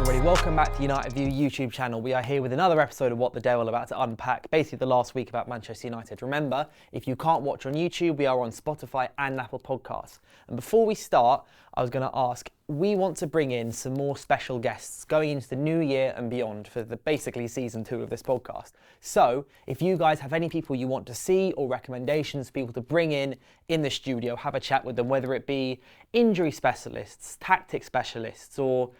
everybody, welcome back to United View YouTube channel. We are here with another episode of What the Devil, about to unpack basically the last week about Manchester United. Remember, if you can't watch on YouTube, we are on Spotify and Apple Podcasts. And before we start, I was going to ask, we want to bring in some more special guests going into the new year and beyond for the basically season 2 of this podcast. So if you guys have any people you want to see or recommendations, people to bring in the studio, have a chat with them, whether it be injury specialists, tactic specialists, or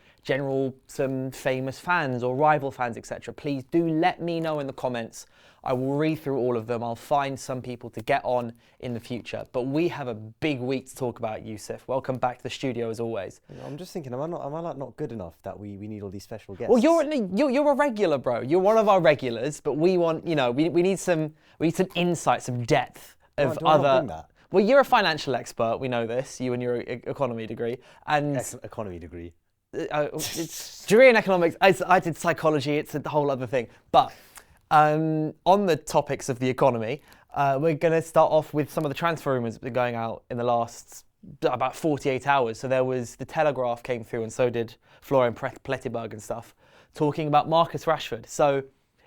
some famous fans or rival fans, etc. Please do let me know in the comments. I will read through all of them. I'll find some people to get on in the future. But we have a big week to talk about, Yusuf. Welcome back to the studio as always. I'm just thinking, am I not good enough that we need all these special guests? Well, you're a regular, bro. You're one of our regulars, but we want, we need some insight, some depth of other. Well, you're a financial expert. We know this. You and your economy degree and economy degree. It's degree in economics. I did psychology. It's a whole other thing. But on the topics of the economy, we're going to start off with some of the transfer rumours that have been going out in the last about 48 hours. So there was the Telegraph came through, and so did Florian Plettenberg and stuff, talking about Marcus Rashford. So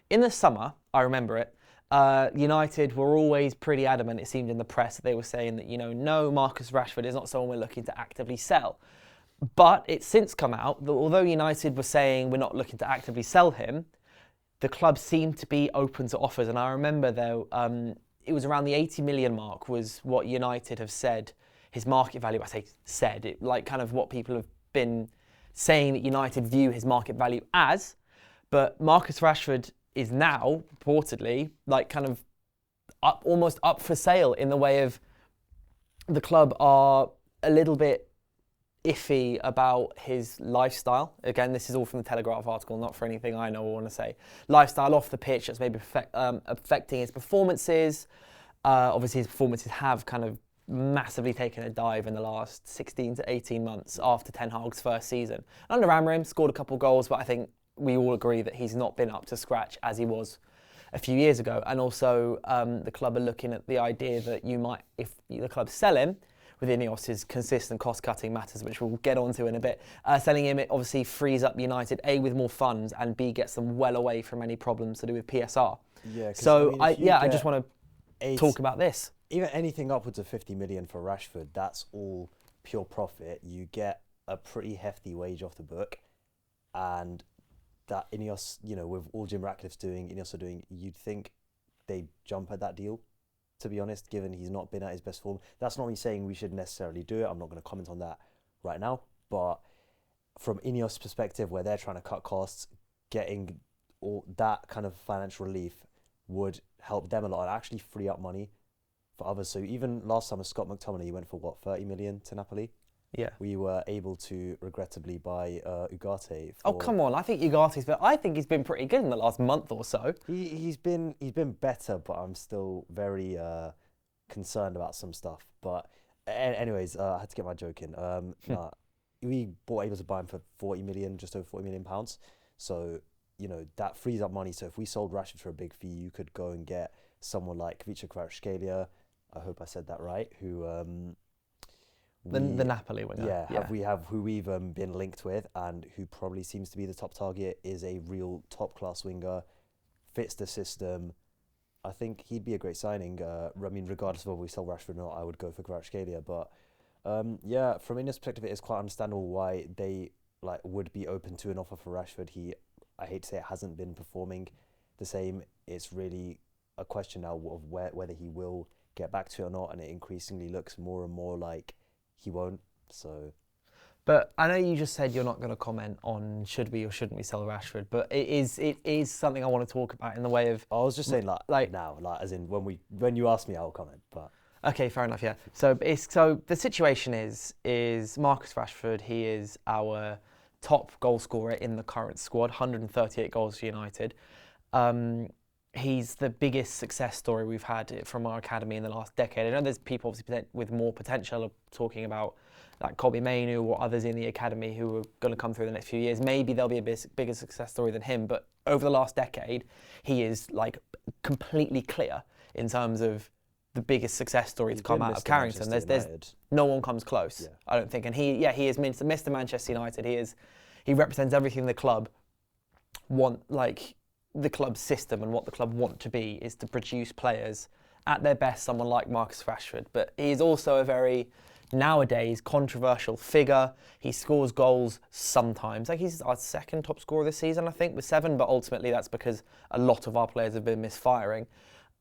in the summer, I remember it, United were always pretty adamant, it seemed in the press, that they were saying that, no, Marcus Rashford is not someone we're looking to actively sell. But it's since come out that although United were saying we're not looking to actively sell him, the club seemed to be open to offers. And I remember though, it was around the 80 million mark was what United have said his market value. I say said, kind of what people have been saying that United view his market value as. But Marcus Rashford is now reportedly almost up for sale, in the way of the club are a little bit iffy about his lifestyle. Again, this is all from the Telegraph article, not for anything I know or want to say. Lifestyle off the pitch that's maybe affecting his performances. Obviously, his performances have kind of massively taken a dive in the last 16 to 18 months after Ten Hag's first season. Under Amorim, scored a couple goals, but I think we all agree that he's not been up to scratch as he was a few years ago. And also, the club are looking at the idea that you might, if the club sell him, with INEOS's consistent cost-cutting matters, which we'll get onto in a bit. Selling him, it obviously frees up United, A, with more funds, and B, gets them well away from any problems to do with PSR. Yeah. So, I just want to talk about this. Even anything upwards of 50 million for Rashford, that's all pure profit. You get a pretty hefty wage off the book, and that INEOS, with all Jim Ratcliffe's doing, INEOS are doing, you'd think they'd jump at that deal, to be honest, given he's not been at his best form. That's not me saying we should necessarily do it. I'm not going to comment on that right now. But from INEOS' perspective, where they're trying to cut costs, getting all that kind of financial relief would help them a lot and actually free up money for others. So even last summer, Scott McTominay went for 30 million to Napoli? Yeah. We were able to regrettably buy Ugarte. Oh, come on. I think he's been pretty good in the last month or so. He's been better, but I'm still very concerned about some stuff. But anyways, I had to get my joke in. We were able to buy him for 40 million, just over 40 million pounds. So, that frees up money. So if we sold Rashford for a big fee, you could go and get someone like Kvaratskhelia, I hope I said that right, who... The Napoli winger. Yeah. Who we've been linked with, and who probably seems to be the top target, is a real top-class winger, fits the system. I think he'd be a great signing. Regardless of whether we sell Rashford or not, I would go for Kvaratskhelia. But from India's perspective, it is quite understandable why they would be open to an offer for Rashford. I hate to say it, hasn't been performing the same. It's really a question now of whether he will get back to it or not, and it increasingly looks more and more like he won't. So, but I know you just said you're not going to comment on should we or shouldn't we sell Rashford, but it is something I want to talk about in the way of. I was just saying now, as in when you ask me, I'll comment. But okay, fair enough. Yeah. So the situation is Marcus Rashford. He is our top goal scorer in the current squad, 138 goals for United. He's the biggest success story we've had from our academy in the last decade. I know there's people obviously with more potential of talking about like Kobbie Mainoo or others in the academy who are going to come through the next few years. Maybe there'll be a bigger success story than him. But over the last decade, he is completely clear in terms of the biggest success story to come out of Carrington. There's no one comes close, yeah. I don't think. And he is Mr. Manchester United. he represents everything the club want, like the club's system and what the club want to be is to produce players at their best, someone like Marcus Rashford. But he's also a very, nowadays, controversial figure. He scores goals sometimes. Like he's our second top scorer this season, I think, with 7, but ultimately that's because a lot of our players have been misfiring.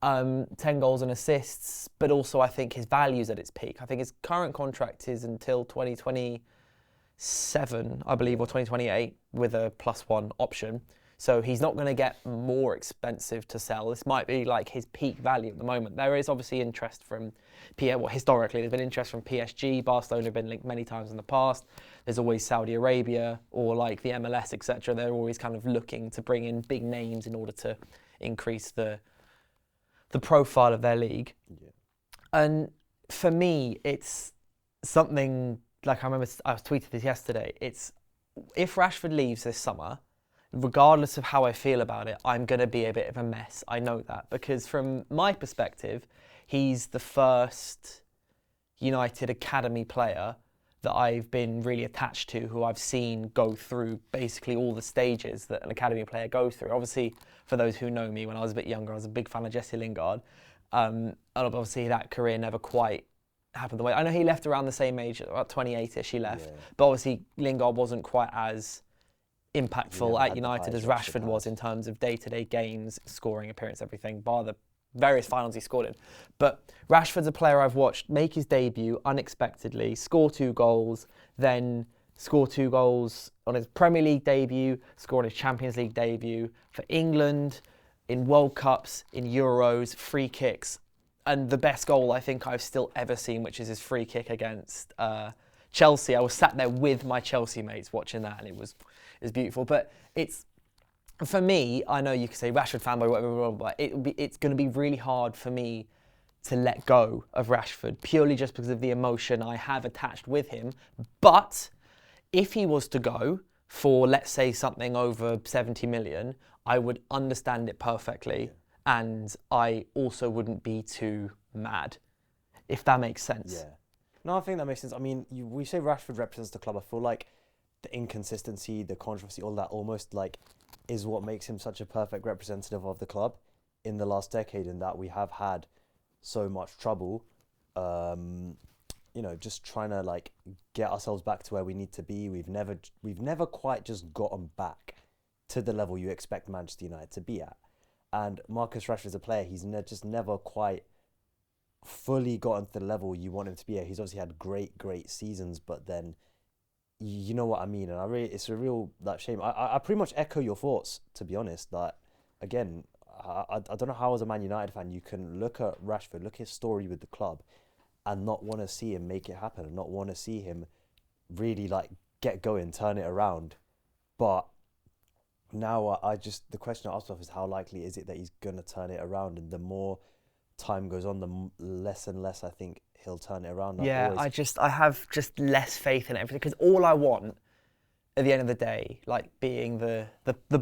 10 goals and assists, but also I think his value's at its peak. I think his current contract is until 2027, I believe, or 2028 with a +1 option. So he's not going to get more expensive to sell. This might be like his peak value at the moment. There is obviously interest from historically there's been interest from PSG. Barcelona have been linked many times in the past. There's always Saudi Arabia or like the MLS, etc. They're always kind of looking to bring in big names in order to increase the profile of their league. Yeah. And for me, it's something like I remember I was tweeted this yesterday. It's if Rashford leaves this summer, regardless of how I feel about it, I'm going to be a bit of a mess. I know that because from my perspective, he's the first United Academy player that I've been really attached to, who I've seen go through basically all the stages that an academy player goes through. Obviously, for those who know me, when I was a bit younger, I was a big fan of Jesse Lingard. And obviously that career never quite happened the way. I know he left around the same age, about 28ish he left. Yeah. But obviously Lingard wasn't quite as impactful at United as Rashford was in terms of day-to-day games, scoring, appearance, everything, bar the various finals he scored in. But Rashford's a player I've watched make his debut unexpectedly, score 2 goals, then score 2 goals on his Premier League debut, score on his Champions League debut for England, in World Cups, in Euros, free kicks, and the best goal I think I've still ever seen, which is his free kick against Chelsea. I was sat there with my Chelsea mates watching that, and it was beautiful. But it's, for me, I know you could say Rashford fanboy, whatever, but it's going to be really hard for me to let go of Rashford, purely just because of the emotion I have attached with him. But if he was to go for, let's say, something over 70 million, I would understand it perfectly. And I also wouldn't be too mad, if that makes sense. Yeah. No, I think that makes sense. I mean, we say Rashford represents the club. I feel like the inconsistency, the controversy, all that almost like is what makes him such a perfect representative of the club in the last decade, in that we have had so much trouble, just trying to like get ourselves back to where we need to be. We've never quite just gotten back to the level you expect Manchester United to be at. And Marcus Rashford is a player, he's just never quite fully gotten to the level you want him to be at. He's obviously had great seasons, but then you know what I mean. And it's a real shame. I pretty much echo your thoughts, to be honest. That again, I don't know how as a Man United fan you can look at Rashford, look at his story with the club, and not want to see him make it happen, and not want to see him really like get going, turn it around. But now the question I ask myself is, how likely is it that he's going to turn it around? And the more time goes on, the less and less I think he'll turn it around. I have just less faith in everything, because all I want at the end of the day, like being the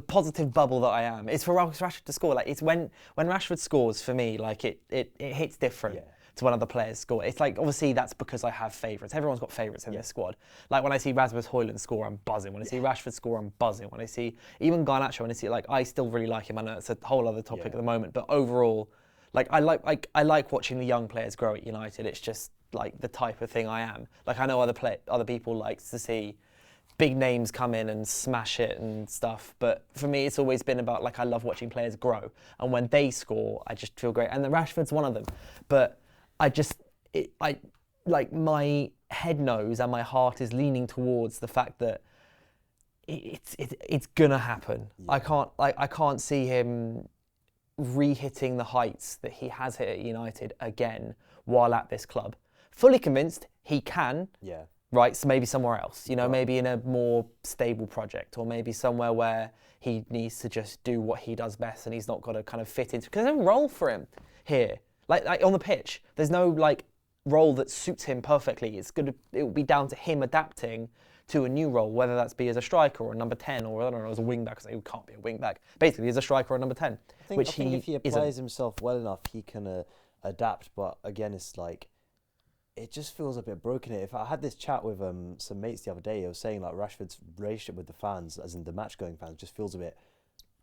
positive bubble that I am, is for Rashford to score. Like it's when Rashford scores, for me, like it hits different. Yeah. To when other players score. It's like, obviously that's because I have favourites. Everyone's got favourites in this squad. Like when I see Rasmus Højlund score, I'm buzzing. When I see Rashford score, I'm buzzing. When I see even Garnacho, when I see, like, I still really like him. I know it's a whole other topic at the moment, but overall, like I like watching the young players grow at United. It's just like the type of thing I am. Like I know other people like to see big names come in and smash it and stuff, but for me it's always been about, like, I love watching players grow, and when they score I just feel great, and the Rashford's one of them. But my head knows and my heart is leaning towards the fact that it's gonna happen. Yeah. I can't see him re-hitting the heights that he has hit at United again while at this club. Fully convinced he can. Yeah. Right, so maybe somewhere else, maybe in a more stable project, or maybe somewhere where he needs to just do what he does best and he's not got to kind of fit into, because there's no role for him here. Like on the pitch, there's no like role that suits him perfectly. It will be down to him adapting to a new role, whether that's be as a striker or a number 10, or I don't know, as a wing back, because he can't be a wing back. Basically, as a striker or a number 10. I think if he applies himself well enough, he can adapt. But again, it's like it just feels a bit broken. If I had this chat with some mates the other day, I was saying like Rashford's relationship with the fans, as in the match-going fans, just feels a bit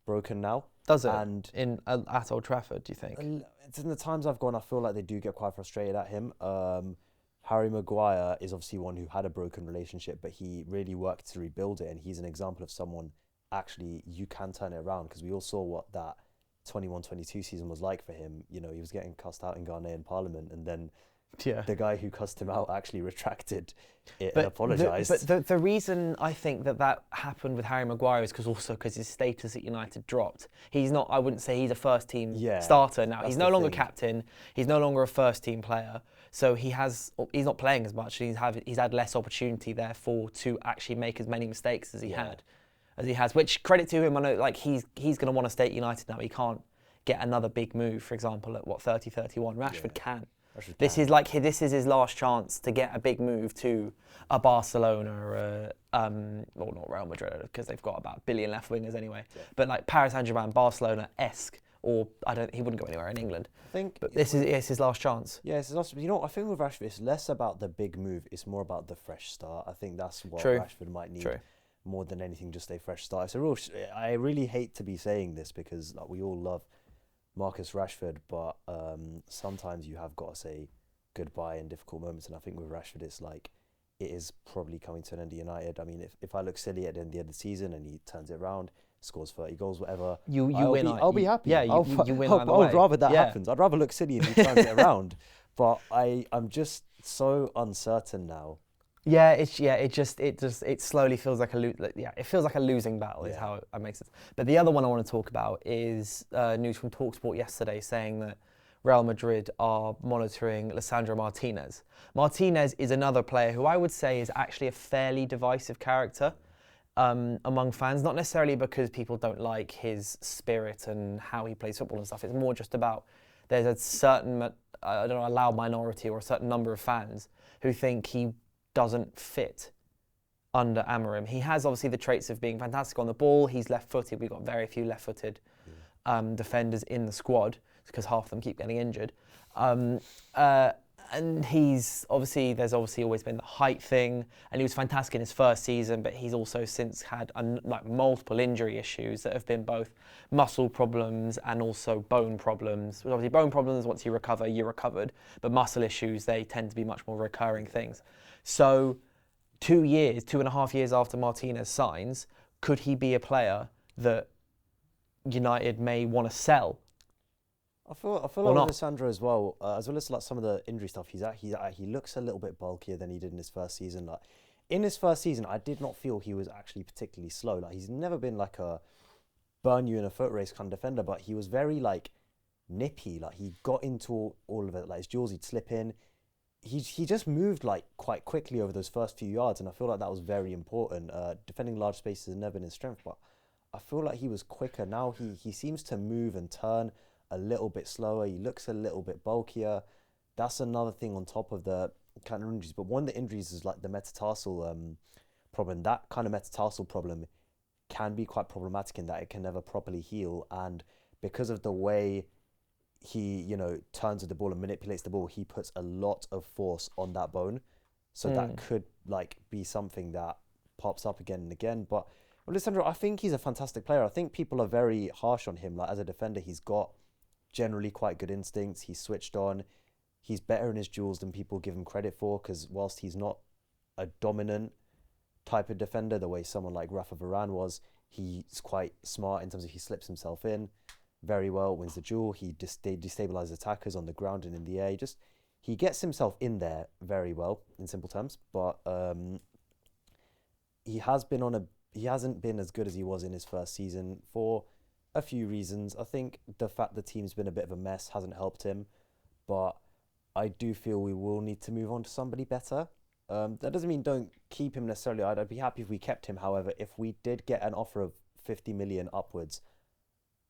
broken now. Does it? And At Old Trafford, do you think? it's in the times I've gone, I feel like they do get quite frustrated at him. Harry Maguire is obviously one who had a broken relationship, but he really worked to rebuild it, and he's an example of someone actually you can turn it around, because we all saw what that 21-22 season was like for him. You know, he was getting cussed out in Ghanaian Parliament, and then the guy who cussed him out actually retracted it and apologised. But the reason I think that happened with Harry Maguire is because his status at United dropped. He's not, I wouldn't say he's a first team starter now. He's no longer captain. He's no longer a first team player. So he's not playing as much. He's had less opportunity, therefore, to actually make as many mistakes as he has. Which, credit to him, I know like he's going to want to stay at United now. He can't get another big move, for example, at 30, 31. Rashford can. This is his last chance to get a big move to a Barcelona or well, not Real Madrid, because they've got about 1 billion left wingers anyway. Yeah. But like Paris Saint-Germain, Barcelona-esque, or he wouldn't go anywhere in England. But this is his last chance. Yeah, it's his last. You know, I think with Rashford, it's less about the big move. It's more about the fresh start. I think that's what Rashford might need more than anything. Just a fresh start. I really hate to be saying this, because like, we all love Marcus Rashford, but sometimes you have got to say goodbye in difficult moments, and I think with Rashford it's like it is probably coming to an end at United. I mean, if I look silly at the end of the season and he turns it around, scores 30 goals, whatever, I'll be happy. Yeah, you win. I would rather that happens. I'd rather look silly and he turns it around. But I'm just so uncertain now. Yeah, it slowly feels like it feels like a losing battle is how it makes it. But the other one I want to talk about is news from TalkSport yesterday saying that Real Madrid are monitoring Lisandro Martinez. Martinez is another player who I would say is actually a fairly divisive character among fans, not necessarily because people don't like his spirit and how he plays football and stuff. It's more just about there's a certain, a loud minority or a certain number of fans who think he doesn't fit under Amorim. He has obviously the traits of being fantastic on the ball. He's left-footed. We've got very few left-footed defenders in the squad because half of them keep getting injured. And there's obviously always been the height thing, and he was fantastic in his first season, but he's also since had multiple injury issues that have been both muscle problems and also bone problems. Obviously bone problems, once you recover, you're recovered, but muscle issues, they tend to be much more recurring things. So 2.5 years after Martinez signs, could he be a player that United may want to sell? I feel like with Lisandro as well as like some of the injury stuff, he looks a little bit bulkier than he did in his first season. Like in his first season, I did not feel he was actually particularly slow. Like he's never been like a burn you in a foot race kind of defender, but he was very like nippy. Like he got into all of it. Like his duels, he'd slip in. He just moved like quite quickly over those first few yards, and I feel like that was very important. Defending large spaces has never been his strength, but I feel like he was quicker. Now he seems to move and turn a little bit slower. He looks a little bit bulkier. That's another thing on top of the kind of injuries. But one of the injuries is like the metatarsal problem. That kind of metatarsal problem can be quite problematic in that it can never properly heal. And because of the way he, turns with the ball and manipulates the ball, he puts a lot of force on that bone. So that could like be something that pops up again and again. But Lisandro, I think he's a fantastic player. I think people are very harsh on him. Like as a defender, he's got generally quite good instincts. He's switched on. He's better in his duels than people give him credit for, because whilst he's not a dominant type of defender the way someone like Rafa Varane was, he's quite smart in terms of he slips himself in very well, wins the duel. He destabilizes attackers on the ground and in the air. He gets himself in there very well in simple terms, but he hasn't been as good as he was in his first season for a few reasons. I think the fact the team's been a bit of a mess hasn't helped him, but I do feel we will need to move on to somebody better. That doesn't mean don't keep him necessarily. I'd be happy if we kept him. However, if we did get an offer of 50 million upwards,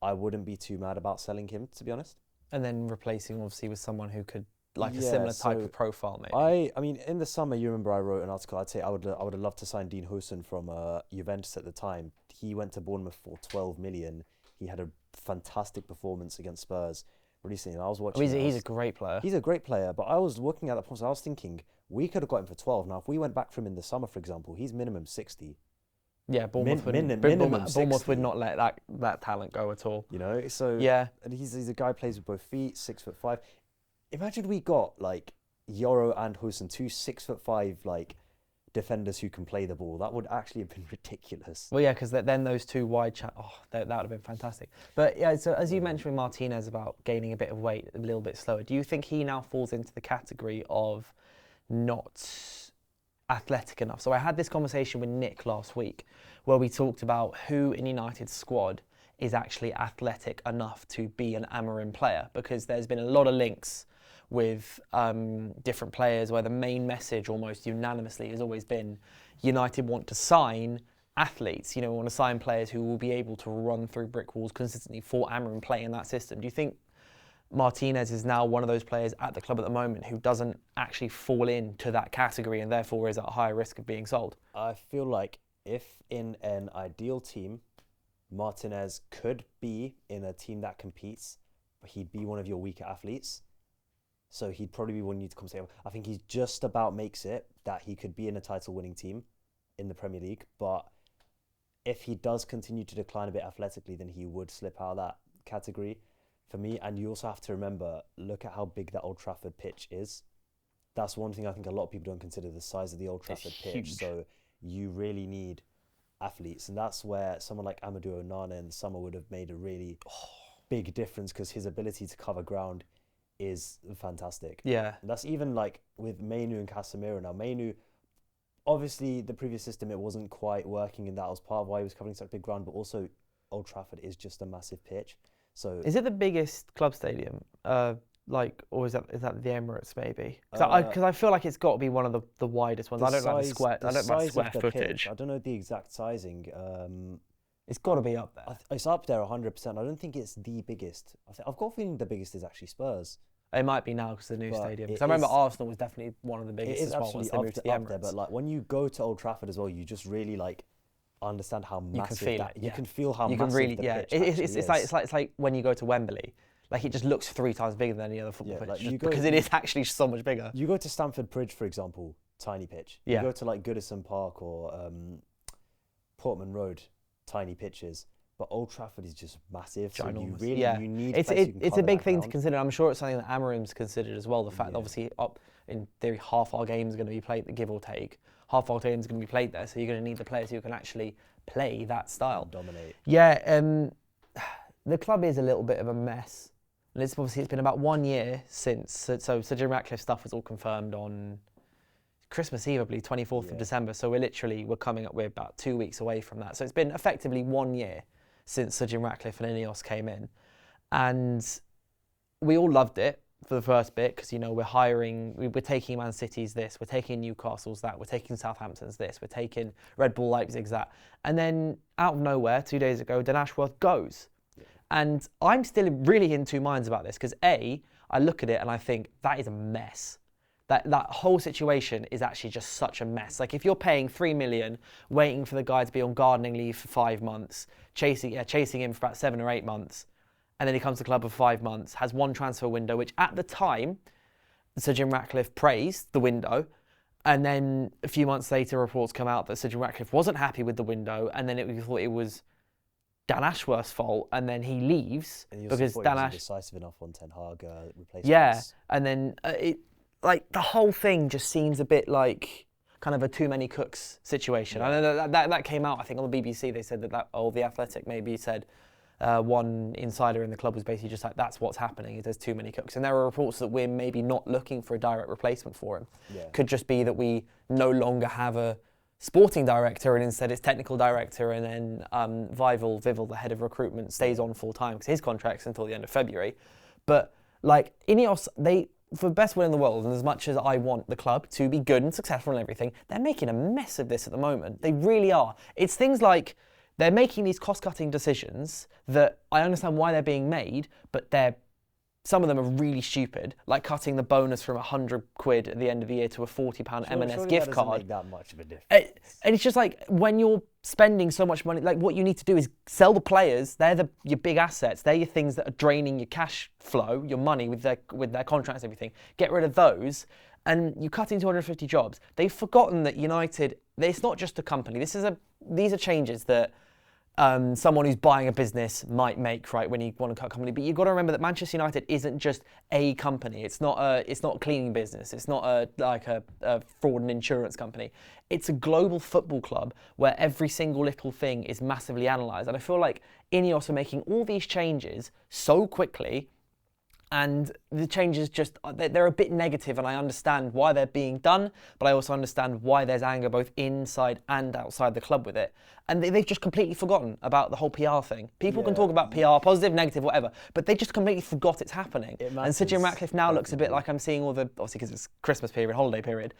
I wouldn't be too mad about selling him, to be honest. And then replacing obviously with someone who could a similar type of profile, maybe. I mean, in the summer, you remember I wrote an article. I'd say I would have loved to sign Dean Hoosen from Juventus at the time. He went to Bournemouth for 12 million. He had a fantastic performance against Spurs. recently, and I was watching. He's a great player. He's a great player, but I was looking at that point, so I was thinking we could have got him for 12. Now, if we went back for him in the summer, for example, he's minimum 60. Yeah, Bournemouth would not let that talent go at all. You know, so yeah, and he's a guy who plays with both feet, 6'5". Imagine we got like Yoro and Hussein, 2 6'5" like defenders who can play the ball. That would actually have been ridiculous. Well, yeah, because then those two wide that would have been fantastic. But yeah, so as you mentioned with Martinez about gaining a bit of weight a little bit slower, do you think he now falls into the category of not athletic enough? So I had this conversation with Nick last week where we talked about who in United's squad is actually athletic enough to be an Amorim player, because there's been a lot of links with different players where the main message almost unanimously has always been United want to sign athletes, you know, want to sign players who will be able to run through brick walls consistently for Amorim play in that system. Do you think Martinez is now one of those players at the club at the moment who doesn't actually fall into that category and therefore is at a higher risk of being sold? I feel like if in an ideal team, Martinez could be in a team that competes, but he'd be one of your weaker athletes. So he'd probably be one you to come say, I think he's just about makes it that he could be in a title-winning team in the Premier League. But if he does continue to decline a bit athletically, then he would slip out of that category for me. And you also have to remember, look at how big that Old Trafford pitch is. That's one thing I think a lot of people don't consider, the size of the Old Trafford pitch. Huge. So you really need athletes. And that's where someone like Amadou Onana in the summer would have made a really big difference, because his ability to cover ground is fantastic. Yeah. And that's even like with Mainu and Casemiro now. Mainu, obviously the previous system, it wasn't quite working, and that was part of why he was covering such big ground, but also Old Trafford is just a massive pitch. So is it the biggest club stadium? Or is that the Emirates maybe? Because I feel like it's got to be one of the widest ones. I don't like the square footage. I don't know the exact sizing. It's got to be up there. It's up there 100%. I don't think it's the biggest. I've got a feeling the biggest is actually Spurs. It might be now because the new stadium. Because I remember Arsenal was definitely one of the biggest as well once they moved to the Emirates. There, but like when you go to Old Trafford as well, you just really like understand how massive you can feel how massive the pitch is. It's like when you go to Wembley. Like it just looks 3 times bigger than any other football pitch, because it is actually so much bigger. You go to Stamford Bridge, for example, tiny pitch. You go to like Goodison Park or Portman Road, tiny pitches. But Old Trafford is just massive. So you really you need. It's a big thing to consider. I'm sure it's something that Amorim's considered as well. The fact that obviously in theory half our games are going to be played, give or take. Half our games are going to be played there, so you're going to need the players who can actually play that style. Dominate. Yeah, the club is a little bit of a mess. And it's been about 1 year since. So Sir Jim Ratcliffe's stuff was all confirmed on Christmas Eve, I believe, 24th of December. So we're coming up with about 2 weeks away from that. So it's been effectively 1 year since Sir Jim Ratcliffe and INEOS came in. And we all loved it for the first bit because, you know, we're taking Man City's this, we're taking Newcastle's that, we're taking Southampton's this, we're taking Red Bull Leipzig's that. And then out of nowhere, 2 days ago, Dan Ashworth goes. Yeah. And I'm still really in two minds about this because I look at it and I think that is a mess. That whole situation is actually just such a mess. Like if you're paying 3 million, waiting for the guy to be on gardening leave for 5 months, chasing him for about 7 or 8 months, and then he comes to the club for 5 months, has one transfer window, which at the time, Sir Jim Ratcliffe praised the window, and then a few months later, reports come out that Sir Jim Ratcliffe wasn't happy with the window, and then we thought it was Dan Ashworth's fault, and then he leaves because Dan wasn't decisive enough on Ten Hag replacements. Yeah, and then like the whole thing just seems a bit like kind of a too many cooks situation. Yeah. I know that came out, I think, on the BBC. They said that The Athletic maybe said one insider in the club was basically just like, that's what's happening, is there's too many cooks. And there are reports that we're maybe not looking for a direct replacement for him. Yeah. Could just be that we no longer have a sporting director and instead it's technical director, and then Vival, the head of recruitment, stays on full time because his contract's until the end of February. But like INEOS, for the best will in the world, and as much as I want the club to be good and successful and everything, they're making a mess of this at the moment. They really are. It's things like they're making these cost-cutting decisions that I understand why they're being made, but they're some of them are really stupid, like cutting the bonus from £100 at the end of the year to a £40 M&S gift card. Make that much of a difference. And it's just like when you're spending so much money, like what you need to do is sell the players. They're your big assets. They're your things that are draining your cash flow, your money with their contracts and everything. Get rid of those, and you cut in 250 jobs. They've forgotten that United. It's not just a company. These are changes that someone who's buying a business might make, right, when you want to cut a company. But you've got to remember that Manchester United isn't just a company. It's not a cleaning business. It's not a fraud and insurance company. It's a global football club where every single little thing is massively analysed. And I feel like INEOS are making all these changes so quickly, and the changes just, they're a bit negative, and I understand why they're being done, but I also understand why there's anger both inside and outside the club with it. And they've just completely forgotten about the whole PR thing. People can talk about PR, positive, negative, whatever, but they just completely forgot it's happening. And Sir Jim Ratcliffe now looks a bit like I'm seeing all the, obviously because it's Christmas period, holiday period,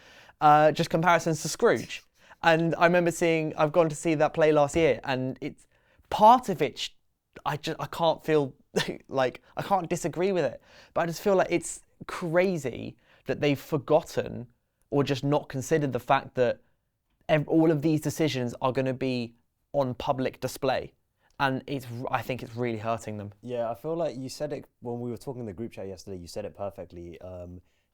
just comparisons to Scrooge. And I remember I've gone to see that play last year, and it's part of it, I can't feel like, I can't disagree with it, but I just feel like it's crazy that they've forgotten or just not considered the fact that all of these decisions are going to be on public display, and I think it's really hurting them. Yeah, I feel like you said it when we were talking in the group chat yesterday. You said it perfectly,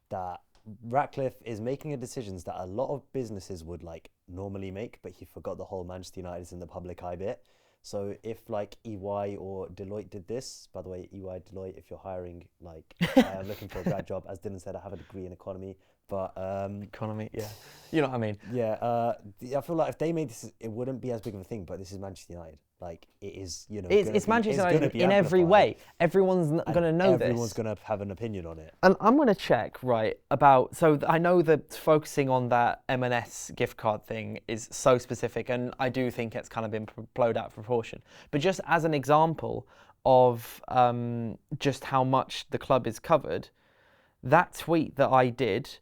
that Ratcliffe is making decisions that a lot of businesses would like normally make, but he forgot the whole Manchester United is in the public eye bit. So if like EY or Deloitte did this, by the way, EY, Deloitte, if you're hiring, like I'm looking for a grad job, as Dylan said, I have a degree in economy, but economy, yeah, you know what I mean. Yeah, I feel like if they made this, it wouldn't be as big of a thing. But this is Manchester United. Like it is, you know, it's Manchester United in every way. Everyone's going to know this. Everyone's going to have an opinion on it. And I'm going to check, right, about, so I know that focusing on that M&S gift card thing is so specific, and I do think it's kind of been blown out of proportion. But just as an example of just how much the club is covered, that tweet that I did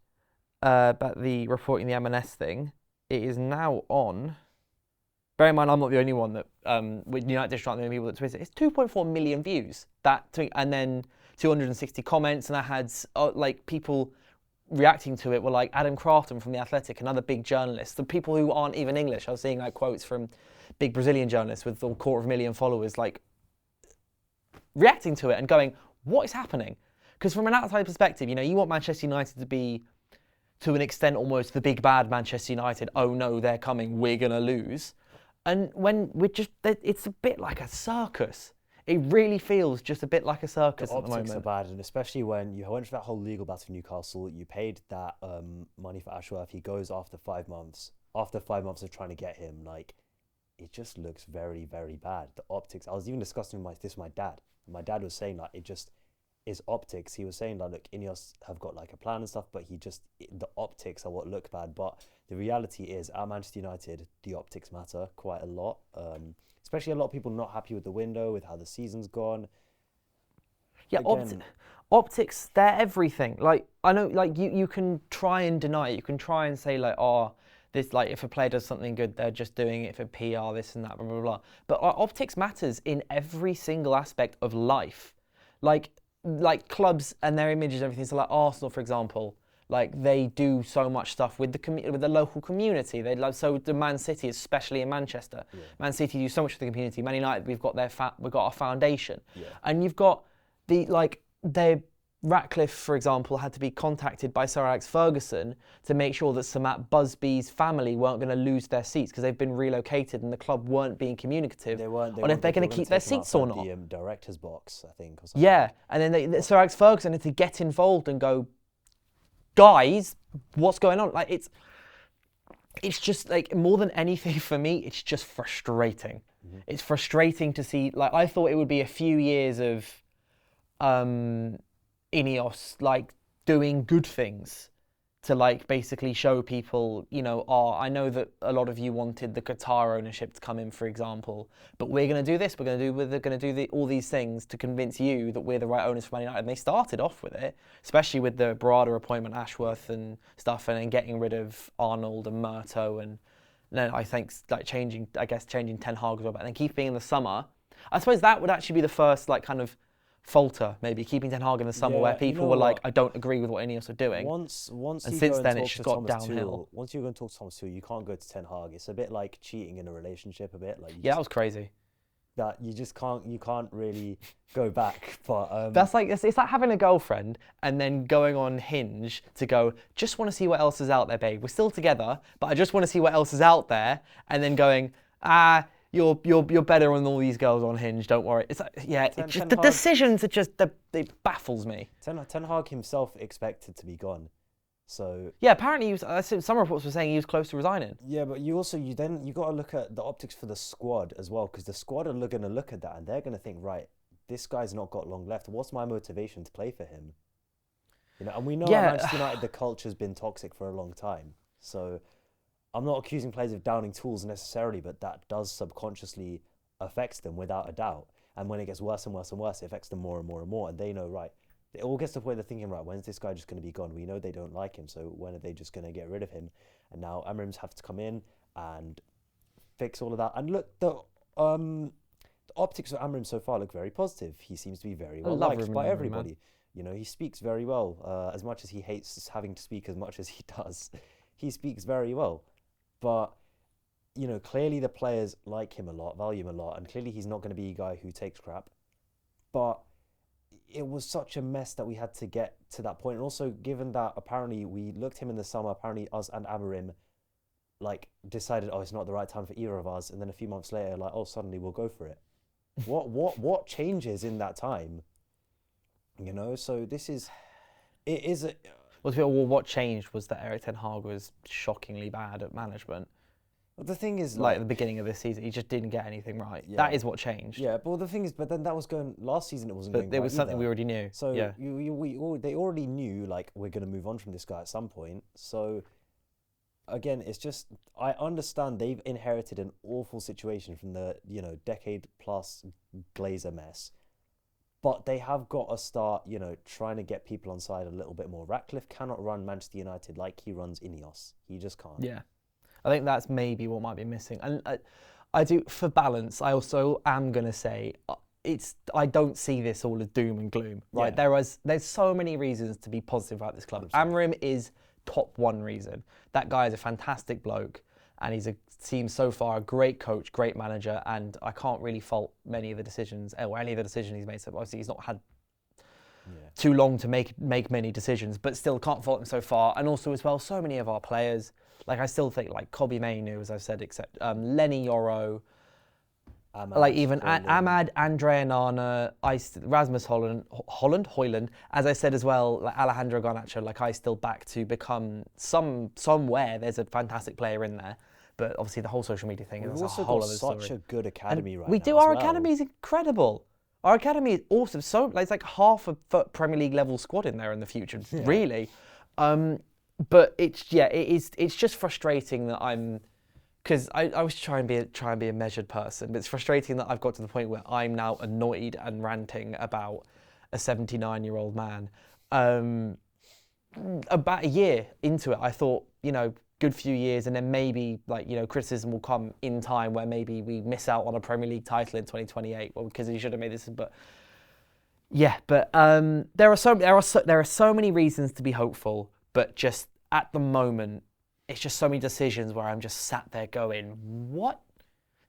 about the reporting the M&S thing, it is now on. Bear in mind, I'm not the only one that, with United District, aren't the only people that tweeted it. It's 2.4 million views, that tweet, and then 260 comments, and I had like people reacting to it were like Adam Crafton from The Athletic, another big journalist. The people who aren't even English, I was seeing like quotes from big Brazilian journalists with a 250,000 followers, like reacting to it and going, what is happening? Because from an outside perspective, you know, you want Manchester United to be, to an extent, almost the big bad Manchester United. Oh no, they're coming, we're going to lose. And when it's a bit like a circus. It really feels just a bit like a circus at the moment. The optics are bad, and especially when you went through that whole legal battle for Newcastle, you paid that money for Ashworth, he goes after 5 months. After 5 months of trying to get him, like, it just looks very, very bad. The optics, I was even discussing this with my dad. My dad was saying, like, it just is optics. He was saying, like, look, INEOS have got, like, a plan and stuff, but the optics are what look bad. But the reality is, at Manchester United, the optics matter quite a lot. Especially a lot of people not happy with the window, with how the season's gone. Yeah, optics, they're everything. Like, I know, like, you can try and deny it. You can try and say, like, oh, this, like, if a player does something good, they're just doing it for PR, this and that, blah, blah, blah. But optics matters in every single aspect of life. Like clubs and their images and everything. So, like, Arsenal, for example, like, they do so much stuff with the local community. So the Man City, especially in Manchester, yeah. Man City do so much for the community. Man United, we've got our foundation, yeah. And you've got Ratcliffe, for example, had to be contacted by Sir Alex Ferguson to make sure that Sir Matt Busby's family weren't going to lose their seats because they've been relocated and the club weren't being communicative on if they're going to keep their seats or not. The director's box, I think, or something. Yeah, and then Sir Alex Ferguson had to get involved and go, guys, what's going on? Like, it's just, like, more than anything for me, it's just frustrating. Mm-hmm. It's frustrating to see, like, I thought it would be a few years of INEOS, like, doing good things to, like, basically show people, you know, I know that a lot of you wanted the Qatar ownership to come in, for example, but we're going to do this, we're going to do all these things to convince you that we're the right owners for Man United. And they started off with it, especially with the Barada appointment, Ashworth and stuff, and then getting rid of Arnold and Murto, and then I think, like, changing Ten Hag as well, but then keeping in the summer. I suppose that would actually be the first, like, kind of falter, maybe keeping Ten Hag in the summer, where people were like, I don't agree with what INEOS are doing. Once and you since go then, and it's talk just to got Thomas downhill. Tuchel, once you go and talk to Thomas Tuchel, you can't go to Ten Hag. It's a bit like cheating in a relationship, a bit. Like That was crazy. That you just can't really go back. But That's like it's like having a girlfriend and then going on Hinge to go, just want to see what else is out there, babe. We're still together, but I just want to see what else is out there, and then going, you're better than all these girls on Hinge. Don't worry. It's like, the decisions are just it baffles me. Ten Hag himself expected to be gone. So yeah, apparently some reports were saying he was close to resigning. Yeah, but you got to look at the optics for the squad as well, because the squad are going to look at that and they're going to think, right, this guy's not got long left. What's my motivation to play for him? And we know at Manchester United the culture's been toxic for a long time. So I'm not accusing players of downing tools necessarily, but that does subconsciously affect them without a doubt. And when it gets worse and worse and worse, it affects them more and more and more. And they know, right, it all gets to the point they're thinking, right, when's this guy just going to be gone? We know they don't like him, so when are they just going to get rid of him? And now Amrim's have to come in and fix all of that. And look, the optics of Amrim so far look very positive. He seems to be very well liked by everybody. He speaks very well. As much as he hates having to speak as much as he does, he speaks very well. But clearly the players like him a lot, value him a lot, and clearly he's not going to be a guy who takes crap. But it was such a mess that we had to get to that point. And also, given that apparently we looked him in the summer, apparently us and Amarim decided, it's not the right time for either of us. And then a few months later, suddenly we'll go for it. What changes in that time? So what changed was that Erik Ten Hag was shockingly bad at management. But the thing is, at the beginning of this season, he just didn't get anything right. Yeah. That is what changed. Yeah, but the thing is, then that was going last season. It wasn't going. But it was something we already knew. So they already knew we're going to move on from this guy at some point. So again, it's just I understand they've inherited an awful situation from the decade plus Glazer mess, but they have got to start trying to get people on side a little bit more. Ratcliffe cannot run Manchester United like he runs INEOS. He just can't. Yeah. I think that's maybe what might be missing. And I do, for balance, I also am going to say I don't see this all as doom and gloom, right? Yeah. There's so many reasons to be positive about this club. 100%. Amrim is top one reason. That guy is a fantastic bloke, and he's seems so far a great coach, great manager, and I can't really fault many of the decisions or any of the decisions he's made. So obviously he's not had too long to make many decisions, but still can't fault him so far. And also as well, so many of our players. I still think Kobbie Mainoo, as I've said, except Lenny Yoro, Ahmad, Andre Nana, Rasmus Højlund, as I said as well, Alejandro Garnacho, I still back to become somewhere there's a fantastic player in there. But obviously the whole social media thing is a whole other story. We've also got such a good academy right now. We do. Our academy is incredible. Our academy is awesome. So it's like half a Premier League level squad in there in the future, really. But it's just frustrating that because I was trying to be a measured person, but it's frustrating that I've got to the point where I'm now annoyed and ranting about a 79-year-old man. About a year into it, I thought, good few years, and then maybe criticism will come in time where maybe we miss out on a Premier League title in 2028, because he should have made this. But there are so many reasons to be hopeful. But just at the moment, it's just so many decisions where I'm just sat there going, what?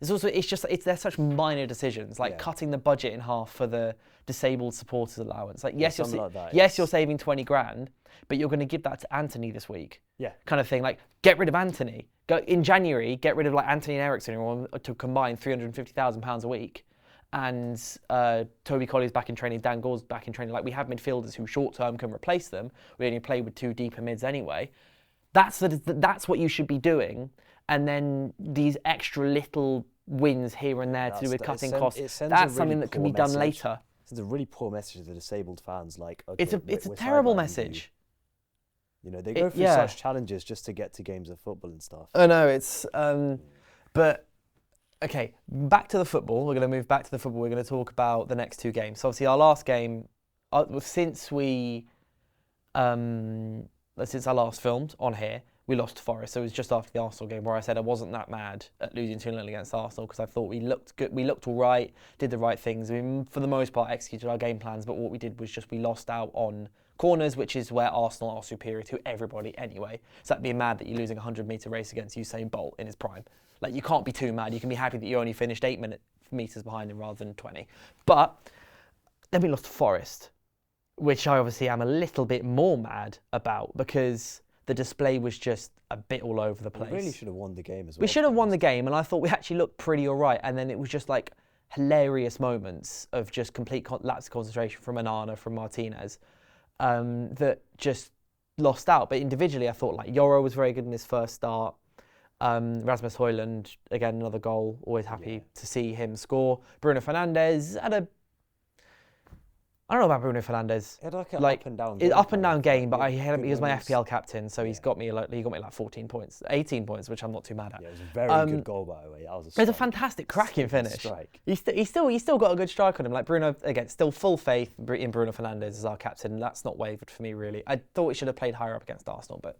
They're such minor decisions, cutting the budget in half for the disabled supporters allowance. You're saving 20 grand, but you're going to give that to Anthony this week. Yeah. Kind of thing. Get rid of Anthony. In January, get rid of Anthony and Eriksen to combine £350,000 a week. And Toby Colley's back in training, Dan Gore's back in training. We have midfielders who short-term can replace them. We only play with two deeper mids anyway. That's what you should be doing. And then these extra little wins here and there to do with cutting costs, that's something that can be done later. It's a really poor message to the disabled fans. It's a terrible message. They go through such challenges just to get to games of football and stuff. I know, it's... but... Okay, back to the football. We're going to move back to the football. We're going to talk about the next two games. So obviously our last game, since our last filmed on here, we lost to Forest. So it was just after the Arsenal game where I said I wasn't that mad at losing 2-0 against Arsenal because I thought we looked good, we looked all right, did the right things. I mean, for the most part, executed our game plans, but what we did was just we lost out on corners, which is where Arsenal are superior to everybody anyway. So that'd be mad that you're losing a 100-metre race against Usain Bolt in his prime. Like, you can't be too mad. You can be happy that you only finished 8 metres behind him rather than 20. But then we lost to Forest, which I obviously am a little bit more mad about because the display was just a bit all over the place. We really should have won the game as well. We should have won the game, and I thought we actually looked pretty all right. And then it was just like hilarious moments of just complete lapse of concentration from Onana, from Martinez, that just lost out. But individually, I thought like Yoro was very good in his first start. Rasmus Højlund, again, another goal. Always happy to see him score. Bruno Fernandes had a... I don't know about Bruno Fernandes. He had like an up and down game, but he was my moments. FPL captain, so he got me like 14 points, 18 points, which I'm not too mad at. Yeah, it was a very good goal, by the way. That was a strike. It was a fantastic, cracking finish. Strike. He's still got a good strike on him. Like Bruno, again, still full faith in Bruno Fernandes as our captain, and that's not wavered for me really. I thought we should have played higher up against Arsenal, but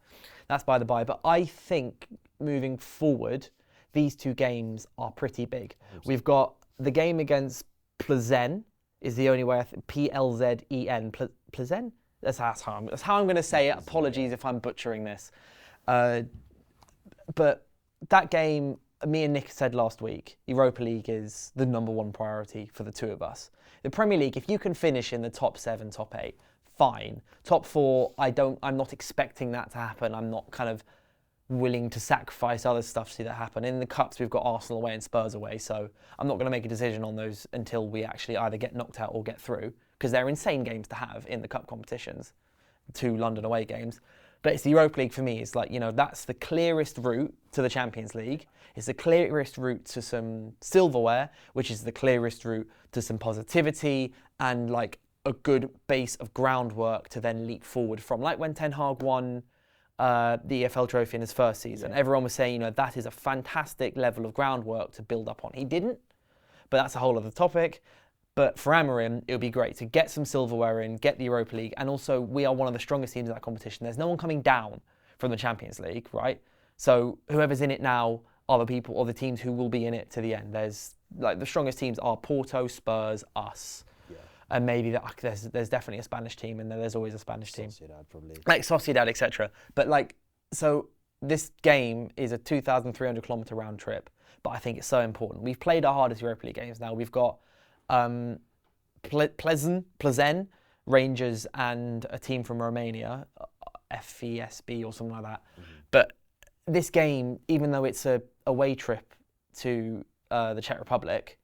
that's by the by. But I think moving forward, these two games are pretty big. We've got the game against Plzen. Is the only way Plzen. Plzen? That's how I'm going to say it. Apologies if I'm butchering this. But that game, me and Nick said last week, Europa League is the #1 priority for the two of us. The Premier League, if you can finish in the top 7, top 8, fine. Top 4, I'm not expecting that to happen. I'm not kind of willing to sacrifice other stuff to see that happen. In the Cups, we've got Arsenal away and Spurs away, so I'm not going to make a decision on those until we actually either get knocked out or get through, because they're insane games to have in the Cup competitions, 2 London away games. But it's the Europa League for me. It's like, that's the clearest route to the Champions League. It's the clearest route to some silverware, which is the clearest route to some positivity and like a good base of groundwork to then leap forward from. Like when Ten Hag won the EFL trophy in his first season. Everyone was saying, that is a fantastic level of groundwork to build up on. He didn't, but that's a whole other topic. But for Amorim, it would be great to get some silverware in, get the Europa League, and also we are one of the strongest teams in that competition. There's no one coming down from the Champions League, right? So whoever's in it now are the people or the teams who will be in it to the end. There's like the strongest teams are Porto, Spurs, us. And maybe there's definitely a Spanish team, and there's always a Spanish team. Sociedad, probably. Like Sociedad, etc. But so this game is a 2,300 kilometre round trip, but I think it's so important. We've played our hardest Europa League games now. We've got Plzen, Rangers, and a team from Romania, FESB or something like that. Mm-hmm. But this game, even though it's a away trip to the Czech Republic,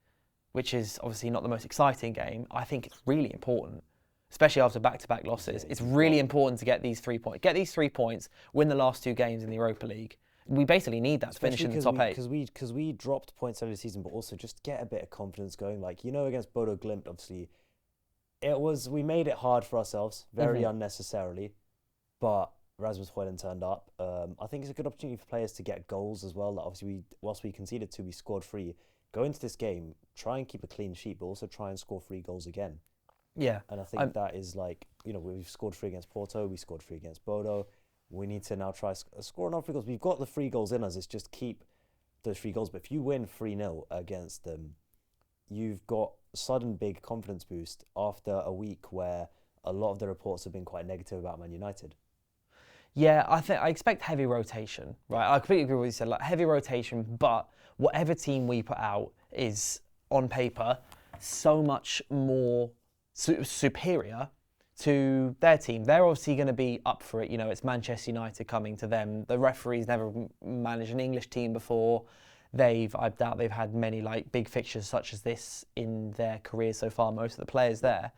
which is obviously not the most exciting game, I think it's really important, especially after back-to-back losses. It's really important to get these 3 points. Get these 3 points, win the last 2 games in the Europa League. We basically need that to finish in the top 8. Because we dropped points over the season, but also just get a bit of confidence going. Like, against Bodo Glimt, obviously, we made it hard for ourselves, very unnecessarily, but Rasmus Højlund turned up. I think it's a good opportunity for players to get goals as well. Like, obviously, whilst we conceded 2, we scored 3. Go into this game, try and keep a clean sheet, but also try and score 3 goals again. Yeah. And I think that is like, we've scored 3 against Porto, we scored 3 against Bodo. We need to now try score another 3 goals. We've got the 3 goals in us, it's just keep those 3 goals. But if you win 3-0 against them, you've got a sudden big confidence boost after a week where a lot of the reports have been quite negative about Man United. Yeah, I expect heavy rotation, right? I completely agree with what you said, like heavy rotation, but whatever team we put out is, on paper, so much more superior to their team. They're obviously going to be up for it. It's Manchester United coming to them. The referees never managed an English team before. I doubt they've had many big fixtures such as this in their careers so far, most of the players there.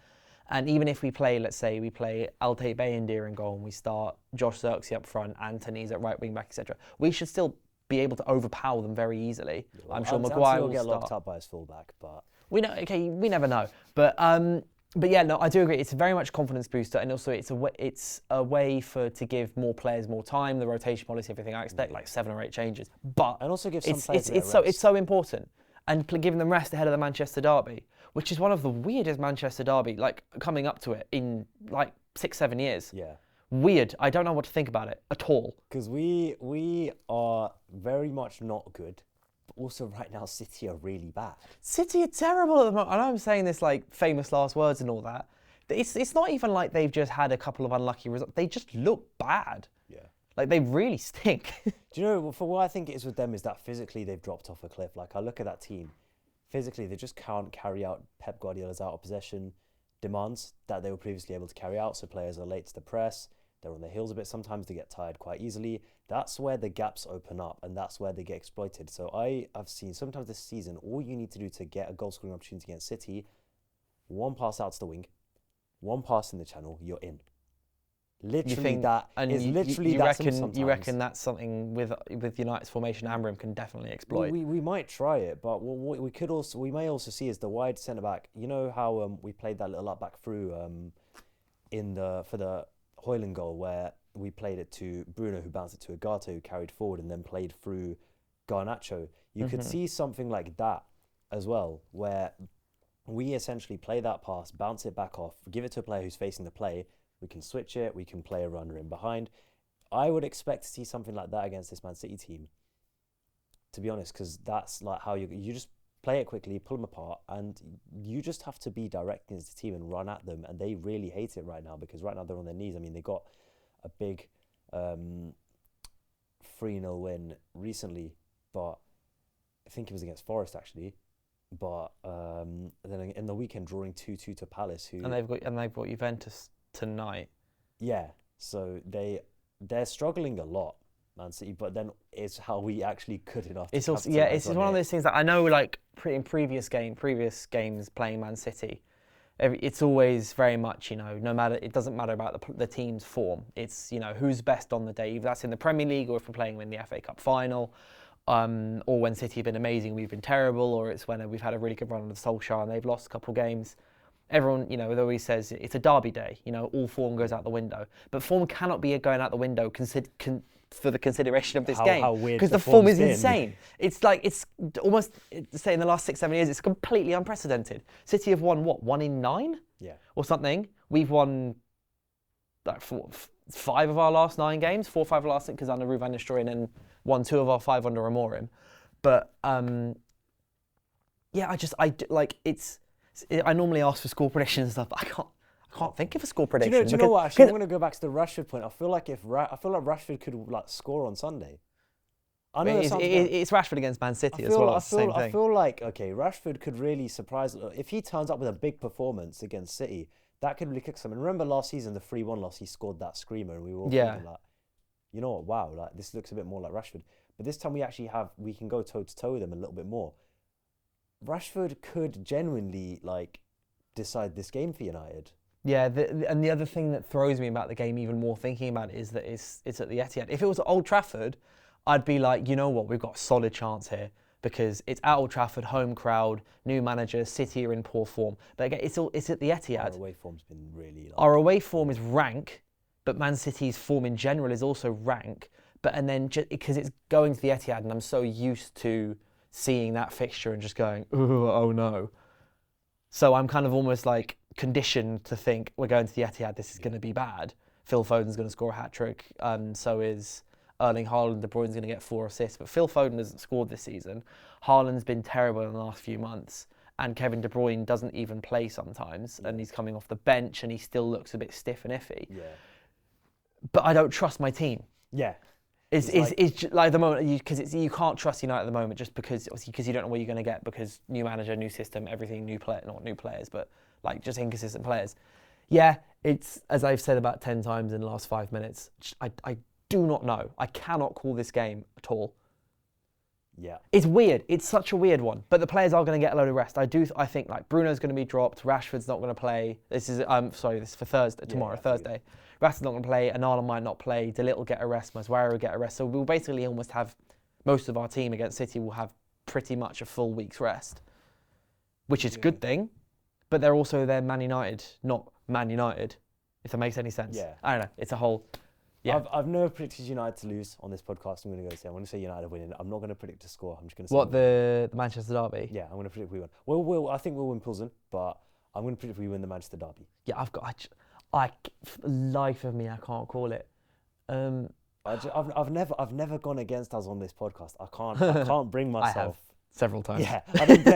And even if we play, let's say we play Altay Bayindir in goal and we start Josh Zirkzee up front, Anthony's at right wing back, etc., we should still be able to overpower them very easily. Yeah, well, I'm sure Maguire will get start. Locked up by his fullback, but we never know. But yeah, no, I do agree. It's a very much confidence booster, and also it's a way to give more players more time. The rotation policy, everything. I expect 7 or 8 changes, but and also give some players it's so important, and giving them rest ahead of the Manchester derby, which is one of the weirdest Manchester derby coming up to it in 6-7 years. Yeah. Weird. I don't know what to think about it at all. Because we are very much not good, but also right now City are really bad. City are terrible at the moment. I know I'm saying this like famous last words and all that. It's not even like they've just had a couple of unlucky results. They just look bad. Yeah. Like they really stink. Do you know, for what I think it is with them is that physically they've dropped off a cliff. Like I look at that team, physically they just can't carry out Pep Guardiola's out of possession demands that they were previously able to carry out. So players are late to the press. They're on their heels a bit sometimes. They get tired quite easily. That's where the gaps open up and that's where they get exploited. So I've seen sometimes this season, all you need to do to get a goal scoring opportunity against City, one pass out to the wing, one pass in the channel, you're in. Literally that is literally that sometimes. You reckon that's something with United's formation Amram can definitely exploit? Well, we might try it, but what we may also see is the wide centre back. You know how we played that little up back through for the Hoyland goal where we played it to Bruno, who bounced it to Agata, who carried forward and then played through Garnacho. You could see something like that as well, where we essentially play that pass, bounce it back off, give it to a player who's facing the play. We can switch it. We can play a runner in behind. I would expect to see something like that against this Man City team, to be honest, because that's like how you just play it quickly, pull them apart, and you just have to be direct against the team and run at them. And they really hate it right now because right now they're on their knees. I mean, they got a big 3-0 win recently, but I think it was against Forest actually. But then in the weekend, drawing 2-2 to Palace, and they've got Juventus tonight. Yeah, so they're struggling a lot, Man City, but then it's how we actually good enough. It's also it's one of those things that I know, like in previous games playing Man City, it's always very much, you know, no matter, it doesn't matter about the team's form. It's, you know, who's best on the day. If that's in the Premier League or if we're playing in the FA Cup final, or when City have been amazing, we've been terrible, or it's when we've had a really good run under Solskjaer and they've lost a couple of games. Everyone, you know, always says it's a derby day. You know, all form goes out the window. But form cannot be going out the window for the consideration of this game, because the form is insane. It's like, it's almost, say in the last 6-7 years, it's completely unprecedented. City have won, what, 1 in 9? Yeah. Or something. We've won like 5 of our last 9 games, 4 or 5 of our last, because under Ruud van Nistelrooy, and then won 2 of our 5 under Amorim. But, yeah, I normally ask for score predictions and stuff, but I can't think of a score prediction. Do you know what? Actually, I'm going to go back to the Rashford point. I feel like Rashford could like score on Sunday. I know it's Rashford against Man City as well. I feel like Rashford could really surprise. If he turns up with a big performance against City, that could really kick some. And remember last season, the 3-1 loss, he scored that screamer, and we were all thinking like, you know what? Wow, like this looks a bit more like Rashford. But this time we can go toe to toe with him a little bit more. Rashford could genuinely like decide this game for United. Yeah, and the other thing that throws me about the game even more thinking about it is that it's at the Etihad. If it was at Old Trafford, I'd be like, you know what, we've got a solid chance here because it's at Old Trafford, home crowd, new manager, City are in poor form. But again, it's at the Etihad. Our away form's been really. Our away form is rank, but Man City's form in general is also rank. But and then just because it's going to the Etihad, and I'm so used to seeing that fixture and just going, oh no. So I'm kind of almost like conditioned to think we're going to the Etihad, this is going to be bad. Phil Foden's going to score a hat-trick, so is Erling Haaland. De Bruyne's going to get 4 assists, but Phil Foden hasn't scored this season. Haaland's been terrible in the last few months, and Kevin De Bruyne doesn't even play sometimes, and he's coming off the bench and he still looks a bit stiff and iffy. Yeah. But I don't trust my team. Yeah. It's like the moment because you can't trust United at the moment just because you don't know what you're going to get because new manager, new system, everything, new player, not new players, but like just inconsistent players. Yeah, it's as I've said about 10 times in the last 5 minutes. I do not know. I cannot call this game at all. Yeah, it's weird. It's such a weird one. But the players are going to get a load of rest. I think like Bruno's going to be dropped. Rashford's not going to play. This is for Thursday tomorrow, Thursday. Rashford's not going to play. Anala might not play. De Ligt will get a rest. Maswara will get a rest. So we'll basically almost have most of our team against City will have pretty much a full week's rest, which is a good thing. But they're also Man United, not Man United. If that makes any sense. Yeah. I don't know. It's a whole. Yeah. I've never predicted United to lose on this podcast. I'm going to say United winning. I'm not going to predict a score. I'm just going to say what the Manchester derby. Yeah, I'm going to predict we win. I think we'll win Pilsen, but I'm going to predict we win the Manchester derby. Yeah, For the life of me, I can't call it. I've never gone against us on this podcast. I can't bring myself. I have several times. Yeah,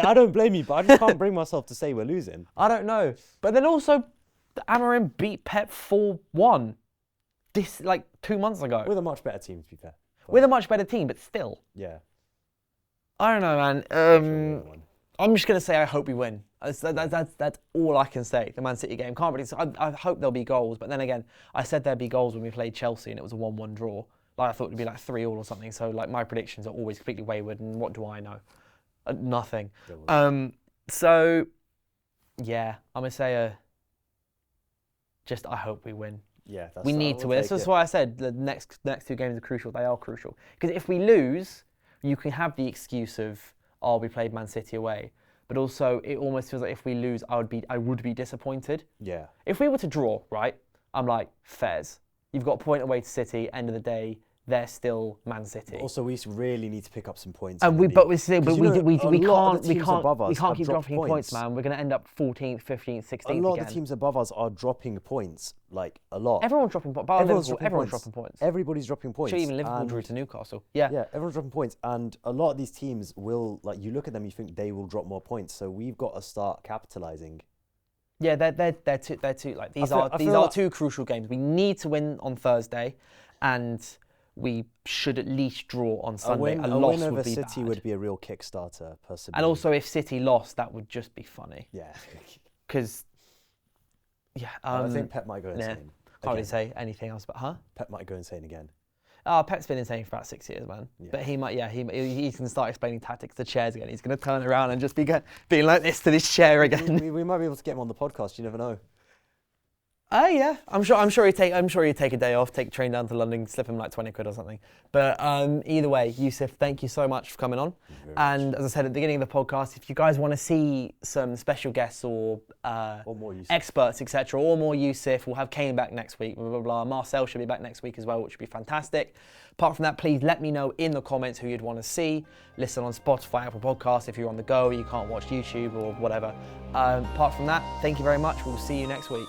I don't blame you, but I just can't bring myself to say we're losing. I don't know, but then also, the Amorim beat Pep 4-1. This 2 months ago. We're a much better team, to be fair. We're a much better team, but still. Yeah. I don't know, man. I'm just gonna say I hope we win. That's all I can say. The Man City game can't really. I hope there'll be goals, but then again, I said there'd be goals when we played Chelsea and it was a 1-1 draw. I thought it'd be 3-3 or something. So my predictions are always completely wayward. And what do I know? Nothing. So yeah, I'm gonna say I hope we win. Yeah, we need to win. That's why I said the next 2 games are crucial. They are crucial because if we lose, you can have the excuse of, we played Man City away. But also, it almost feels like if we lose, I would be disappointed. Yeah. If we were to draw, right, I'm like, Fez, you've got a point away to City. End of the day, they're still Man City. But also, we really need to pick up some points. And we can't keep dropping points, man. We're going to end up 14th, 15th, 16th again. A lot of the teams above us are dropping points, a lot. Everyone's dropping points. Everyone's dropping points. Everybody's dropping points. Actually, even Liverpool drew to Newcastle. Yeah. Yeah, everyone's dropping points, and a lot of these teams will, you look at them, you think they will drop more points. So we've got to start capitalising. Yeah, they're too. These are 2 crucial games. We need to win on Thursday, and we should at least draw on Sunday. A loss win over would be City bad. Would be a real Kickstarter, possibly. And also, if City lost, that would just be funny. Yeah. Because, I think Pep might go insane. Can't really say anything else, but Pep might go insane again. Pep's been insane for about 6 years, man. Yeah. But he might, he's going to start explaining tactics to chairs again. He's going to turn around and just be being like this to this chair again. We might be able to get him on the podcast. You never know. Yeah, I'm sure he'd take a day off, take a train down to London, slip him £20 or something. But either way, Yusuf, thank you so much for coming on. And as I said at the beginning of the podcast, if you guys want to see some special guests or more experts, etc., or more Yusuf, we'll have Kane back next week. Blah blah blah. Marcel should be back next week as well, which would be fantastic. Apart from that, please let me know in the comments who you'd want to see. Listen on Spotify, Apple Podcasts if you're on the go, you can't watch YouTube or whatever. Apart from that, thank you very much. We'll see you next week.